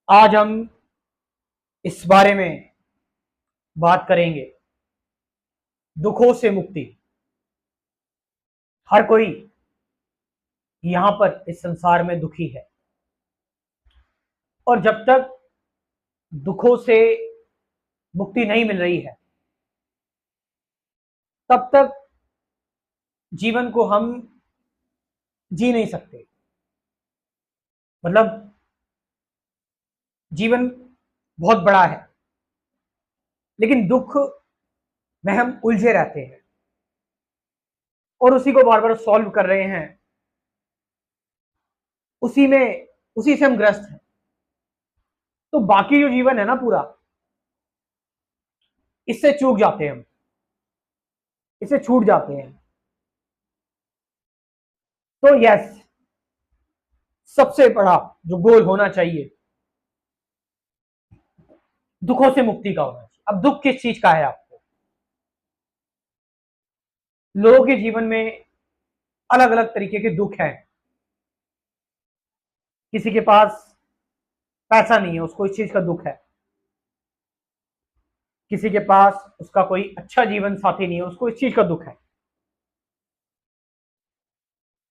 आज हम इस बारे में बात करेंगे दुखों से मुक्ति। हर कोई यहां पर इस संसार में दुखी है और जब तक दुखों से मुक्ति नहीं मिल रही है तब तक जीवन को हम जी नहीं सकते। मतलब जीवन बहुत बड़ा है लेकिन दुख में हम उलझे रहते हैं और उसी को बार बार सॉल्व कर रहे हैं, उसी से हम ग्रस्त हैं। तो बाकी जो जीवन है ना पूरा, इससे चूक जाते हैं हम, इससे छूट जाते हैं। तो यस, सबसे बड़ा जो गोल होना चाहिए दुखों से मुक्ति का होना चाहिए। अब दुख किस चीज का है? आपको लोगों के जीवन में अलग अलग तरीके के दुख हैं। किसी के पास पैसा नहीं है, उसको इस चीज का दुख है। किसी के पास उसका कोई अच्छा जीवन साथी नहीं है, उसको इस चीज का दुख है।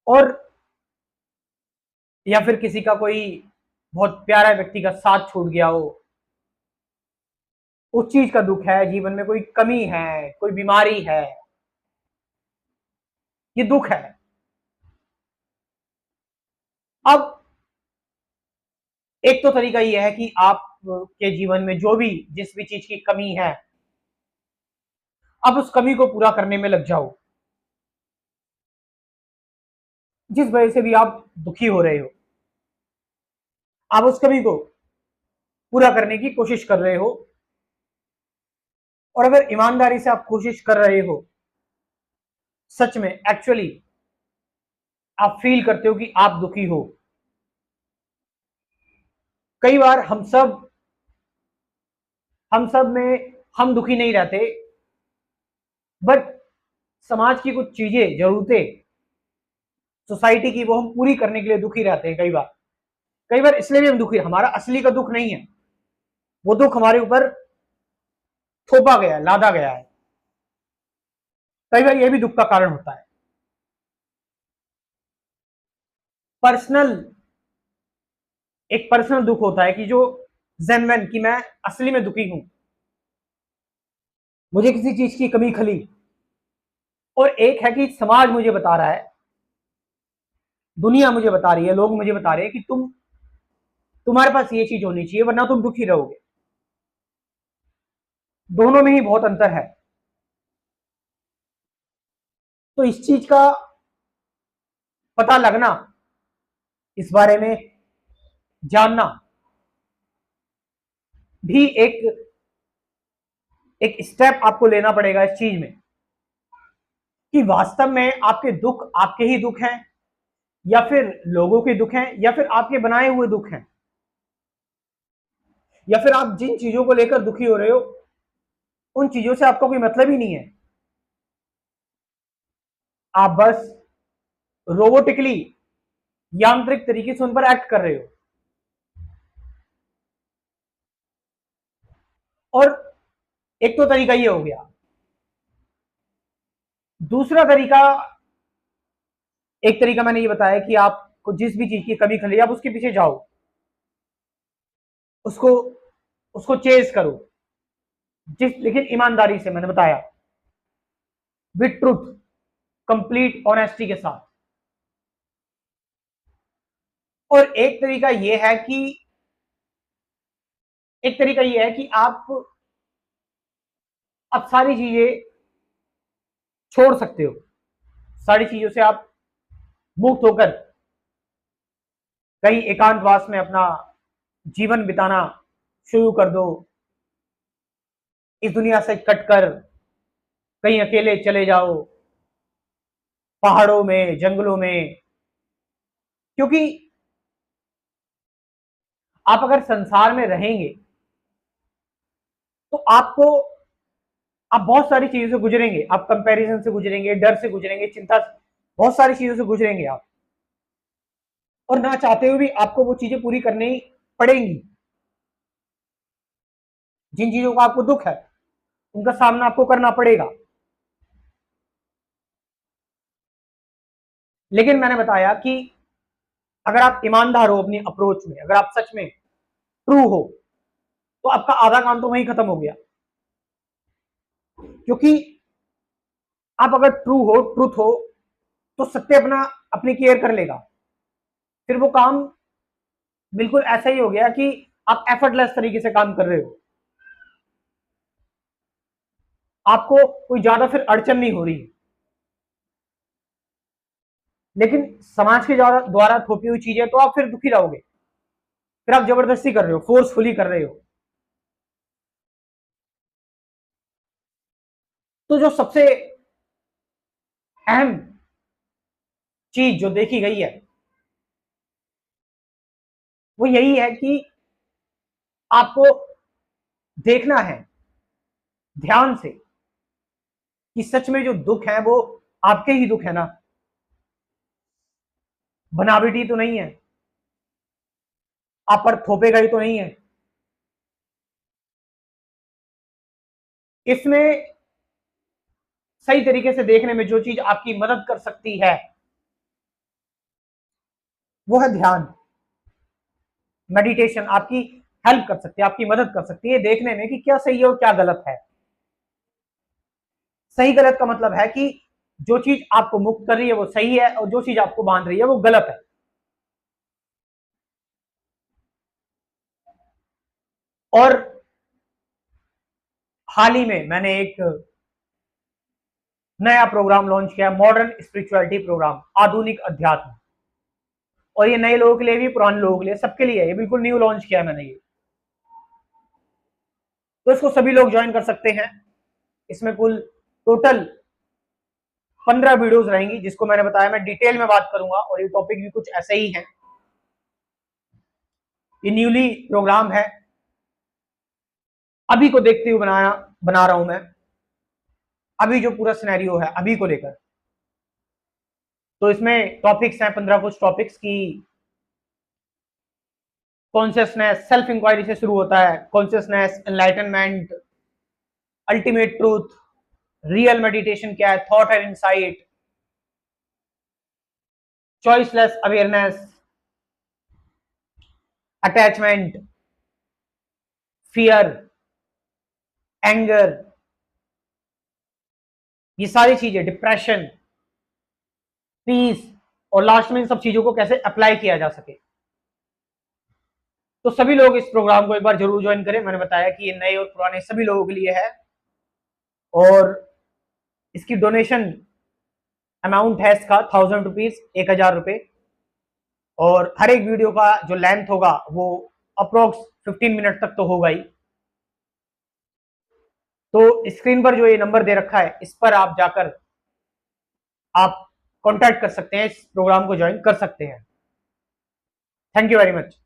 और या फिर किसी का कोई बहुत प्यारा व्यक्ति का साथ छूट गया हो, उस चीज का दुख है। जीवन में कोई कमी है, कोई बीमारी है, ये दुख है। अब एक तो तरीका यह है कि आप के जीवन में जिस भी चीज की कमी है, अब उस कमी को पूरा करने में लग जाओ। जिस वजह से भी आप दुखी हो रहे हो, आप उस कमी को पूरा करने की कोशिश कर रहे हो। और अगर ईमानदारी से आप कोशिश कर रहे हो, सच में एक्चुअली आप फील करते हो कि आप दुखी हो। कई बार हम सब में हम दुखी नहीं रहते, बट समाज की कुछ चीजें, जरूरतें, सोसाइटी की, वो हम पूरी करने के लिए दुखी रहते हैं। कई बार इसलिए भी हम दुखी, हमारा असली का दुख नहीं है, वो दुख हमारे ऊपर थोपा गया, लादा गया है। कई बार यह भी दुख का कारण होता है। पर्सनल एक पर्सनल दुख होता है कि जो जेन्युइन, कि मैं असली में दुखी हूं, मुझे किसी चीज की कमी खली। और एक है कि समाज मुझे बता रहा है, दुनिया मुझे बता रही है, लोग मुझे बता रहे हैं कि तुम्हारे पास ये चीज होनी चाहिए वरना तुम दुखी रहोगे। दोनों में ही बहुत अंतर है। तो इस चीज का पता लगना, इस बारे में जानना भी एक स्टेप आपको लेना पड़ेगा इस चीज में कि वास्तव में आपके दुख आपके ही दुख हैं, या फिर लोगों के दुख हैं, या फिर आपके बनाए हुए दुख हैं, या फिर आप जिन चीजों को लेकर दुखी हो रहे हो उन चीजों से आपका कोई मतलब ही नहीं है। आप बस रोबोटिकली, यांत्रिक तरीके से उन पर एक्ट कर रहे हो। और एक तो तरीका ये हो गया। दूसरा तरीका, एक तरीका मैंने ये बताया कि आपको जिस भी चीज की कमी खली, आप उसके पीछे जाओ, उसको उसको चेज करो, लेकिन ईमानदारी से, मैंने बताया, विद ट्रुथ, कंप्लीट ऑनेस्टी के साथ। और एक तरीका यह है कि आप अब सारी चीजें छोड़ सकते हो, सारी चीजों से आप मुक्त होकर कहीं एकांतवास में अपना जीवन बिताना शुरू कर दो। इस दुनिया से कटकर कहीं अकेले चले जाओ, पहाड़ों में, जंगलों में। क्योंकि आप अगर संसार में रहेंगे तो आप बहुत सारी चीजों से गुजरेंगे। आप कंपैरिजन से गुजरेंगे, डर से गुजरेंगे, चिंता, बहुत सारी चीजों से गुजरेंगे आप। और ना चाहते हुए भी आपको वो चीजें पूरी करनी पड़ेंगी। जिन चीजों का आपको दुख है उनका सामना आपको करना पड़ेगा। लेकिन मैंने बताया कि अगर आप ईमानदार हो अपनी अप्रोच में, अगर आप सच में ट्रू हो, तो आपका आधा काम तो वहीं खत्म हो गया। क्योंकि आप अगर ट्रू हो, ट्रूथ हो, तो सत्य अपनी केयर कर लेगा। फिर वो काम बिल्कुल ऐसा ही हो गया कि आप एफर्टलेस तरीके से काम कर रहे हो, आपको कोई ज्यादा फिर अड़चन नहीं हो रही। लेकिन समाज के द्वारा थोपी हुई चीजें तो आप फिर दुखी रहोगे, फिर आप जबरदस्ती कर रहे हो, फोर्सफुली कर रहे हो। तो जो सबसे अहम चीज जो देखी गई है वो यही है कि आपको देखना है ध्यान से कि सच में जो दुख है वो आपके ही दुख है ना, बनावटी तो नहीं है, आप पर थोपे गए तो नहीं है। इसमें सही तरीके से देखने में जो चीज आपकी मदद कर सकती है वो है ध्यान। मेडिटेशन आपकी हेल्प कर सकती है, आपकी मदद कर सकती है देखने में कि क्या सही है और क्या गलत है। सही गलत का मतलब है कि जो चीज आपको मुक्त कर रही है वो सही है और जो चीज आपको बांध रही है वो गलत है। और हाल ही में मैंने एक नया प्रोग्राम लॉन्च किया, मॉडर्न स्पिरिचुअलिटी प्रोग्राम, आधुनिक अध्यात्म। और ये नए लोगों के लिए भी, पुराने लोगों के लिए, सबके लिए, ये बिल्कुल न्यू लॉन्च किया मैंने ये। तो इसको सभी लोग ज्वाइन कर सकते हैं। इसमें कुल टोटल 15 वीडियोस रहेंगी, जिसको मैंने बताया मैं डिटेल में बात करूंगा, और ये टॉपिक भी कुछ ऐसे ही है। ये न्यूली प्रोग्राम है, अभी को देखते हुए बना रहा हूं मैं, अभी जो पूरा सिनेरियो है अभी को लेकर। तो इसमें टॉपिक्स हैं 15 कुछ टॉपिक्स की। कॉन्शियसनेस, सेल्फ इंक्वायरी से शुरू होता है, consciousness, enlightenment, ultimate truth, real meditation क्या है, thought and insight, choiceless awareness, attachment, fear, anger, ये सारी चीजें, डिप्रेशन, पीस, और लास्ट में इन सब चीजों को कैसे अप्लाई किया जा सके। तो सभी लोग इस प्रोग्राम को एक बार जरूर ज्वाइन करें। मैंने बताया कि ये नए और पुराने सभी लोगों के लिए है, और इसकी डोनेशन अमाउंट है इसका 1000 रुपीज, 1000 रुपए। और हर एक वीडियो का जो लेंथ होगा वो अप्रोक्स 15 मिनट तक तो होगा ही। तो स्क्रीन पर जो ये नंबर दे रखा है इस पर आप जाकर आप कांटेक्ट कर सकते हैं, इस प्रोग्राम को ज्वाइन कर सकते हैं। Thank you very much.